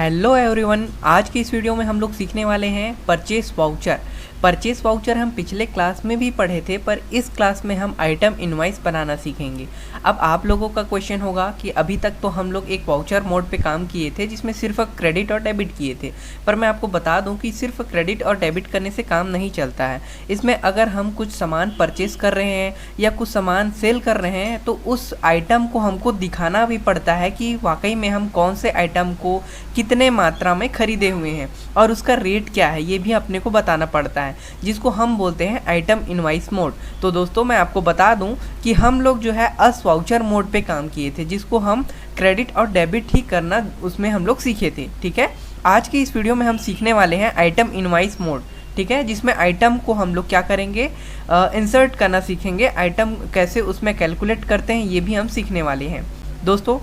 Hello everyone, आज की इस वीडियो में हम लोग सीखने वाले हैं परचेस वाउचर हम पिछले क्लास में भी पढ़े थे, पर इस क्लास में हम आइटम इनवॉइस बनाना सीखेंगे। अब आप लोगों का क्वेश्चन होगा कि अभी तक तो हम लोग एक वाउचर मोड पे काम किए थे जिसमें सिर्फ क्रेडिट और डेबिट किए थे, पर मैं आपको बता दूं कि सिर्फ क्रेडिट और डेबिट करने से काम नहीं चलता है। इसमें अगर हम कुछ सामान परचेस कर रहे हैं या कुछ सामान सेल कर रहे हैं तो उस आइटम को हमको दिखाना भी पड़ता है कि वाकई में हम कौन से आइटम को कितने मात्रा में खरीदे हुए हैं और उसका रेट क्या है, ये भी अपने को बताना पड़ता है, जिसको हम बोलते हैं आइटम इनवॉइस मोड। तो दोस्तों मैं आपको बता दूं कि हम लोग जो है अस वाउचर मोड पे काम किए थे, जिसको हम क्रेडिट और डेबिट ही करना उसमें हम लोग सीखे थे। ठीक है, आज की इस वीडियो में हम सीखने वाले हैं आइटम इनवॉइस मोड। ठीक है, जिसमें आइटम को हम लोग क्या करेंगे, इंसर्ट करना सीखेंगे। आइटम कैसे उसमें कैलकुलेट करते हैं ये भी हम सीखने वाले हैं। दोस्तों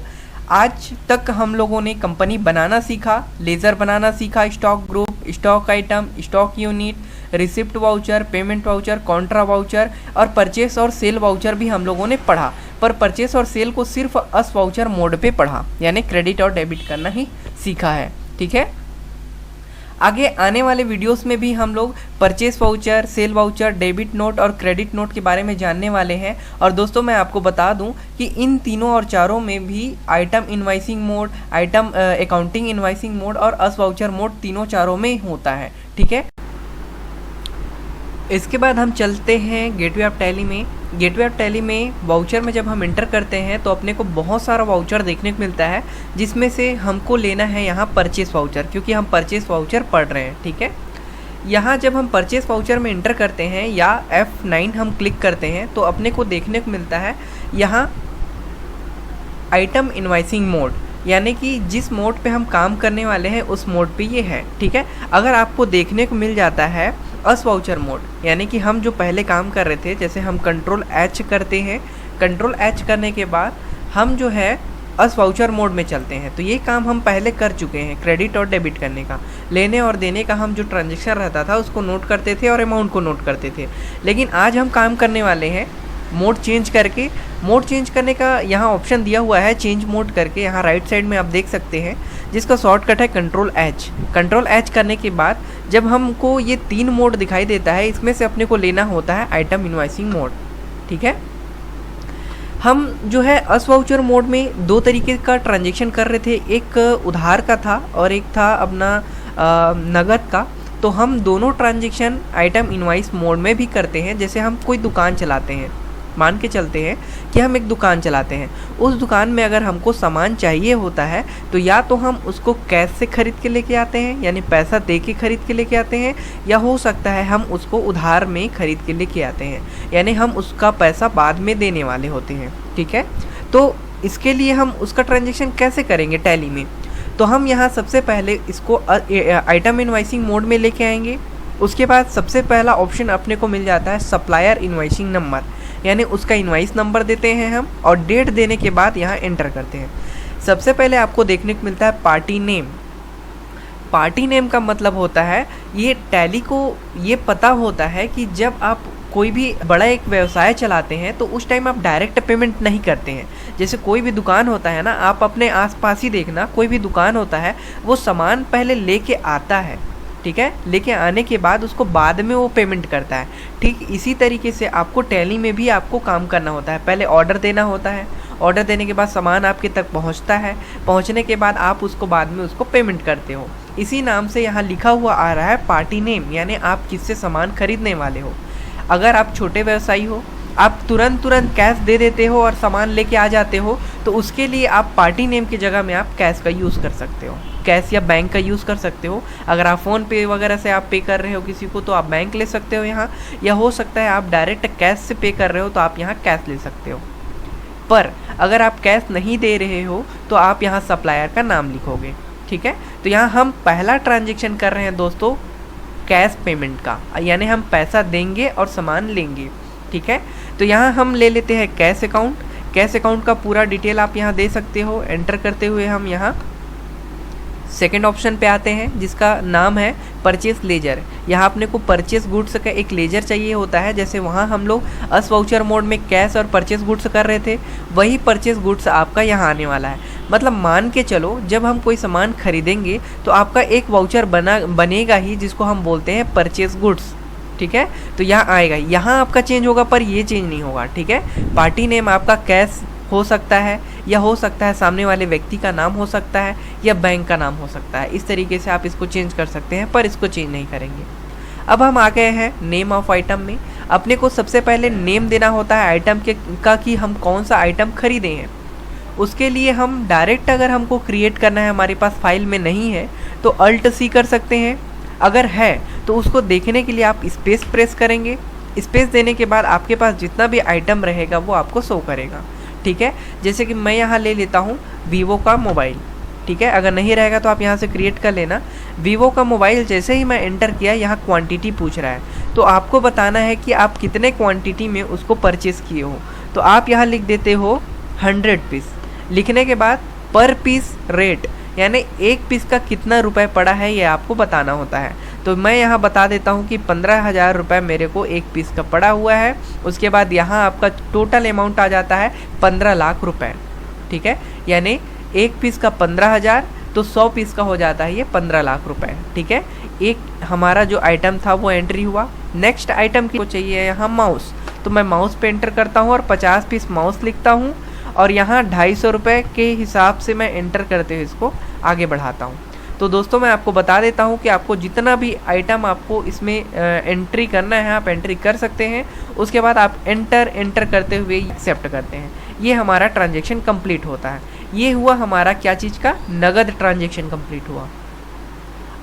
आज तक हम लोगों ने कंपनी बनाना सीखा, लेज़र बनाना सीखा, stock group, stock item, stock unit, receipt voucher, payment voucher, Contra voucher और परचेस और सेल वाउचर भी हम लोगों ने पढ़ा, पर परचेस और सेल को सिर्फ अस वाउचर मोड पे पढ़ा, यानी क्रेडिट और डेबिट करना ही सीखा है। ठीक है, आगे आने वाले वीडियोस में भी हम लोग purchase voucher, cell voucher, debit note और क्रेडिट नोट के बारे में जानने वाले हैं। और दोस्तों मैं आपको बता दूं कि इन तीनों और चारों में भी item invoicing mode, item accounting invoicing mode और अस वाउचर मोड तीनों चारों में होता है। ठीक है, इसके बाद हम चलते हैं गेटवे ऑफ टैली में। गेटवे ऑफ टैली में वाउचर में जब हम इंटर करते हैं तो अपने को बहुत सारा वाउचर देखने को मिलता है, जिसमें से हमको लेना है यहाँ परचेस वाउचर, क्योंकि हम परचेस वाउचर पढ़ रहे हैं। ठीक है, यहाँ जब हम परचेस वाउचर में इंटर करते हैं या F9 हम क्लिक करते हैं तो अपने को देखने को मिलता है यहाँ आइटम इनवॉइसिंग मोड, यानी कि जिस मोड पे हम काम करने वाले हैं उस मोड पे ये है। ठीक है, अगर आपको देखने को मिल जाता है अस वाउचर मोड, यानी कि हम जो पहले काम कर रहे थे, जैसे हम कंट्रोल H करते हैं, कंट्रोल H करने के बाद हम जो है अस वाउचर मोड में चलते हैं, तो ये काम हम पहले कर चुके हैं। क्रेडिट और डेबिट करने का, लेने और देने का हम जो ट्रांजेक्शन रहता था उसको नोट करते थे और अमाउंट को नोट करते थे, लेकिन आज हम काम करने वाले हैं मोड चेंज करके। मोड चेंज करने का यहाँ ऑप्शन दिया हुआ है चेंज मोड करके, यहाँ राइट साइड में आप देख सकते हैं, जिसका शॉर्टकट है कंट्रोल H। कंट्रोल H करने के बाद जब हमको ये 3 मोड दिखाई देता है, इसमें से अपने को लेना होता है आइटम इनवॉइसिंग मोड। ठीक है, हम जो है अस वाउचर मोड में 2 तरीके का ट्रांजेक्शन कर रहे थे, एक उधार का था और एक था अपना नगद का। तो हम दोनों ट्रांजेक्शन आइटम इनवॉइस मोड में भी करते हैं। जैसे हम कोई दुकान चलाते हैं, मान के चलते हैं कि हम एक दुकान चलाते हैं, उस दुकान में अगर हमको सामान चाहिए होता है तो या तो हम उसको कैश से ख़रीद के लेके आते हैं, यानी पैसा दे के ख़रीद के लेके आते हैं, या हो सकता है हम उसको उधार में ख़रीद के लेके आते हैं, यानी हम उसका पैसा बाद में देने वाले होते हैं। ठीक है, तो इसके लिए हम उसका ट्रांजेक्शन कैसे करेंगे टैली में, तो हम यहाँ सबसे पहले इसको आइटम इनवॉइसिंग मोड में लेके आएंगे। उसके बाद सबसे पहला ऑप्शन अपने को मिल जाता है सप्लायर इनवॉइसिंग नंबर, यानी उसका इनवॉइस नंबर देते हैं हम और डेट देने के बाद यहाँ एंटर करते हैं। सबसे पहले आपको देखने को मिलता है पार्टी नेम। पार्टी नेम का मतलब होता है, ये टैली को ये पता होता है कि जब आप कोई भी बड़ा एक व्यवसाय चलाते हैं तो उस टाइम आप डायरेक्ट पेमेंट नहीं करते हैं। जैसे कोई भी दुकान होता है ना, आप अपने आसपास ही देखना, कोई भी दुकान होता है वो सामान पहले लेके आता है, ठीक है, लेके आने के बाद उसको बाद में वो पेमेंट करता है। ठीक इसी तरीके से आपको टैली में भी आपको काम करना होता है। पहले ऑर्डर देना होता है, ऑर्डर देने के बाद सामान आपके तक पहुंचता है, पहुंचने के बाद आप उसको बाद में उसको पेमेंट करते हो। इसी नाम से यहाँ लिखा हुआ आ रहा है पार्टी नेम, यानी आप किससे सामान खरीदने वाले हो। अगर आप छोटे व्यवसायी हो, आप तुरंत कैश दे देते हो और सामान लेके आ जाते हो, तो उसके लिए आप पार्टी नेम की जगह में आप कैश का यूज़ कर सकते हो, कैश या बैंक का यूज़ कर सकते हो। अगर आप फ़ोन पे वगैरह से आप पे कर रहे हो किसी को तो आप बैंक ले सकते हो यहाँ, या हो सकता है आप डायरेक्ट कैश से पे कर रहे हो तो आप यहाँ कैश ले सकते हो। पर अगर आप कैश नहीं दे रहे हो तो आप यहाँ सप्लायर का नाम लिखोगे। ठीक है, तो यहाँ हम पहला ट्रांजेक्शन कर रहे हैं दोस्तों कैश पेमेंट का, यानी हम पैसा देंगे और सामान लेंगे। ठीक है, तो यहाँ हम ले लेते हैं कैश अकाउंट। कैश अकाउंट का पूरा डिटेल आप यहाँ दे सकते हो। एंटर करते हुए हम यहाँ सेकंड ऑप्शन पे आते हैं जिसका नाम है परचेस लेजर। यहाँ अपने को परचेस गुड्स का एक लेजर चाहिए होता है। जैसे वहाँ हम लोग अस वाउचर मोड में कैश और परचेस गुड्स कर रहे थे, वही परचेस गुड्स आपका यहाँ आने वाला है। मतलब मान के चलो जब हम कोई सामान खरीदेंगे तो आपका एक वाउचर बनेगा ही, जिसको हम बोलते हैं परचेज गुड्स। ठीक है, तो यहाँ आएगा, यहाँ आपका चेंज होगा पर ये चेंज नहीं होगा। ठीक है, पार्टी नेम आपका कैश हो सकता है, या हो सकता है सामने वाले व्यक्ति का नाम हो सकता है, या बैंक का नाम हो सकता है। इस तरीके से आप इसको चेंज कर सकते हैं, पर इसको चेंज नहीं करेंगे। अब हम आ गए हैं नेम ऑफ आइटम में। अपने को सबसे पहले नेम देना होता है आइटम का कि हम कौन सा आइटम खरीदे हैं। उसके लिए हम डायरेक्ट, अगर हमको क्रिएट करना है, हमारे पास फाइल में नहीं है, तो अल्ट सी कर सकते हैं। अगर है तो उसको देखने के लिए आप स्पेस प्रेस करेंगे। स्पेस देने के बाद आपके पास जितना भी आइटम रहेगा वो आपको शो करेगा। ठीक है, जैसे कि मैं यहाँ ले लेता हूँ वीवो का मोबाइल। ठीक है, अगर नहीं रहेगा तो आप यहाँ से क्रिएट कर लेना। वीवो का मोबाइल जैसे ही मैं एंटर किया, यहाँ क्वांटिटी पूछ रहा है, तो आपको बताना है कि आप कितने क्वांटिटी में उसको परचेस किए हो। तो आप यहाँ लिख देते हो 100 पीस। लिखने के बाद पर पीस रेट, यानी एक पीस का कितना रुपए पड़ा है ये आपको बताना होता है। तो मैं यहाँ बता देता हूँ कि 15,000 रुपये मेरे को एक पीस का पड़ा हुआ है। उसके बाद यहाँ आपका टोटल अमाउंट आ जाता है 15 लाख रुपए। ठीक है, यानी एक पीस का 15,000, तो 100 पीस का हो जाता है ये 15 लाख रुपए। ठीक है, एक हमारा जो आइटम था वो एंट्री हुआ। नेक्स्ट आइटम की चाहिए यहाँ माउस, तो मैं माउस पे एंटर करता हूँ और 50 पीस माउस लिखता हूँ, और यहाँ 250 रुपये के हिसाब से मैं एंटर करते हुए इसको आगे बढ़ाता हूँ। तो दोस्तों मैं आपको बता देता हूँ कि आपको जितना भी आइटम आपको इसमें एंट्री करना है आप एंट्री कर सकते हैं। उसके बाद आप एंटर करते हुए एक्सेप्ट करते हैं। ये हमारा ट्रांजेक्शन कंप्लीट होता है। ये हुआ हमारा क्या चीज़ का, नगद ट्रांजेक्शन कंप्लीट हुआ।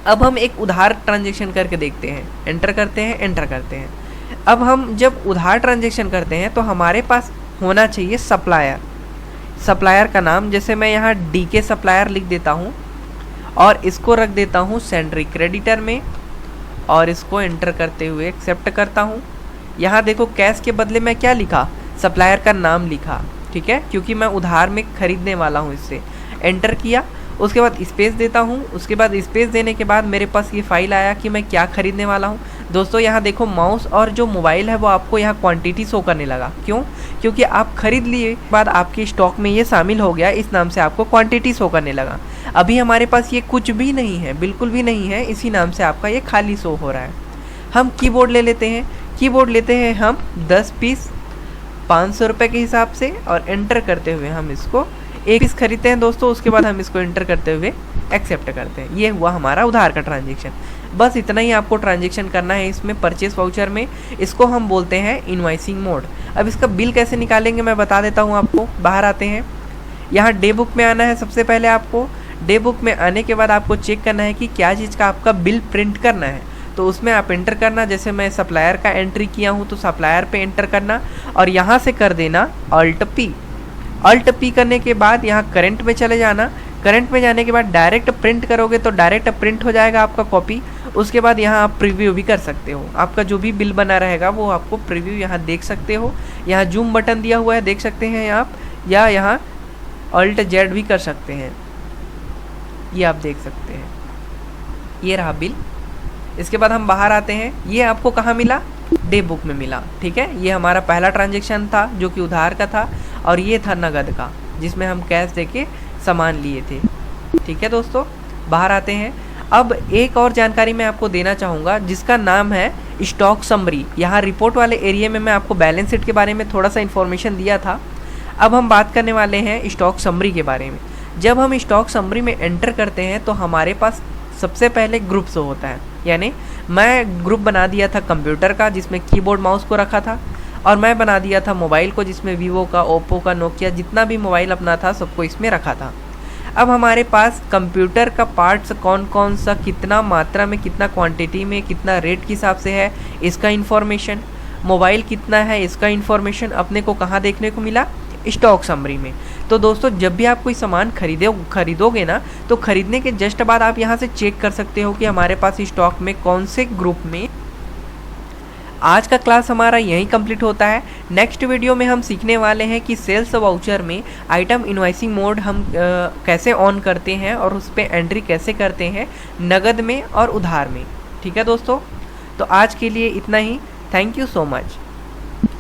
अब हम एक उधार ट्रांजेक्शन करके देखते हैं। एंटर करते हैं, एंटर करते हैं। अब हम जब उधार ट्रांजेक्शन करते हैं तो हमारे पास होना चाहिए सप्लायर का नाम। जैसे मैं यहाँ DK सप्लायर लिख देता हूँ और इसको रख देता हूँ सेंट्री क्रेडिटर में, और इसको एंटर करते हुए एक्सेप्ट करता हूँ। यहाँ देखो कैश के बदले मैं क्या लिखा, सप्लायर का नाम लिखा। ठीक है, क्योंकि मैं उधार में खरीदने वाला हूँ इससे। एंटर किया, उसके बाद स्पेस देता हूँ। उसके बाद स्पेस देने के बाद मेरे पास ये फाइल आया कि मैं क्या खरीदने वाला हूँ। दोस्तों यहाँ देखो माउस और जो मोबाइल है वो आपको यहाँ क्वांटिटी शो करने लगा। क्यों? क्योंकि आप खरीद लिए बाद आपके स्टॉक में ये शामिल हो गया, इस नाम से आपको क्वांटिटी शो करने लगा। अभी हमारे पास ये कुछ भी नहीं है, बिल्कुल भी नहीं है, इसी नाम से आपका ये खाली शो हो रहा है। हम कीबोर्ड ले लेते हैं। कीबोर्ड लेते हैं हम 10 पीस 500 रुपये के हिसाब से, और एंटर करते हुए हम इसको एक पीस खरीदते हैं दोस्तों। उसके बाद हम इसको एंटर करते हुए एक्सेप्ट करते हैं। ये हुआ हमारा उधार का ट्रांजेक्शन। बस इतना ही आपको ट्रांजेक्शन करना है इसमें परचेस वाउचर में। इसको हम बोलते हैं इनवॉइसिंग मोड। अब इसका बिल कैसे निकालेंगे मैं बता देता हूँ आपको। बाहर आते हैं, यहाँ डे बुक में आना है। सबसे पहले आपको डे बुक में आने के बाद आपको चेक करना है कि क्या चीज़ का आपका बिल प्रिंट करना है, तो उसमें आप एंटर करना। जैसे मैं सप्लायर का एंट्री किया हूँ तो सप्लायर पे एंटर करना, और यहाँ से कर देना अल्ट पी करने के बाद यहाँ करंट में चले जाना। करंट में जाने के बाद डायरेक्ट प्रिंट करोगे तो डायरेक्ट प्रिंट हो जाएगा आपका कॉपी। उसके बाद यहाँ आप प्रीव्यू भी कर सकते हो। आपका जो भी बिल बना रहेगा वो आपको प्रीव्यू यहाँ देख सकते हो। यहाँ जूम बटन दिया हुआ है, देख सकते हैं आप, या यहाँ अल्ट जेड भी कर सकते हैं, ये आप देख सकते हैं। ये रहा बिल। इसके बाद हम बाहर आते हैं। ये आपको कहाँ मिला? डे बुक में मिला। ठीक है, ये हमारा पहला ट्रांजेक्शन था जो कि उधार का था, और ये था नगद का जिसमें हम कैश देके सामान लिए थे। ठीक है दोस्तों, बाहर आते हैं। अब एक और जानकारी मैं आपको देना चाहूँगा जिसका नाम है स्टॉक समरी। यहाँ रिपोर्ट वाले एरिया में मैं आपको बैलेंस शीट के बारे में थोड़ा सा इन्फॉर्मेशन दिया था। अब हम बात करने वाले हैं स्टॉक समरी के बारे में। जब हम स्टॉक समरी में एंटर करते हैं तो हमारे पास सबसे पहले ग्रुप शो होता है। यानी मैं ग्रुप बना दिया था कंप्यूटर का जिसमें कीबोर्ड माउस को रखा था, और मैं बना दिया था मोबाइल को जिसमें वीवो का, ओप्पो का, नोकिया, जितना भी मोबाइल अपना था सबको इसमें रखा था। अब हमारे पास कंप्यूटर का पार्ट्स कौन कौन सा, कितना मात्रा में, कितना क्वांटिटी में, कितना रेट के हिसाब से है, इसका इन्फॉर्मेशन। मोबाइल कितना है इसका इन्फॉर्मेशन अपने को कहाँ देखने को मिला? स्टॉक समरी में। तो दोस्तों जब भी आप कोई सामान खरीदोगे ना, तो खरीदने के जस्ट बाद आप यहाँ से चेक कर सकते हो कि हमारे पास स्टॉक में कौन से ग्रुप में। आज का क्लास हमारा यहीं कंप्लीट होता है। नेक्स्ट वीडियो में हम सीखने वाले हैं कि सेल्स वाउचर में आइटम इनवॉइसिंग मोड हम कैसे ऑन करते हैं और उस पर एंट्री कैसे करते हैं नगद में और उधार में। ठीक है दोस्तों, तो आज के लिए इतना ही। Thank you so much.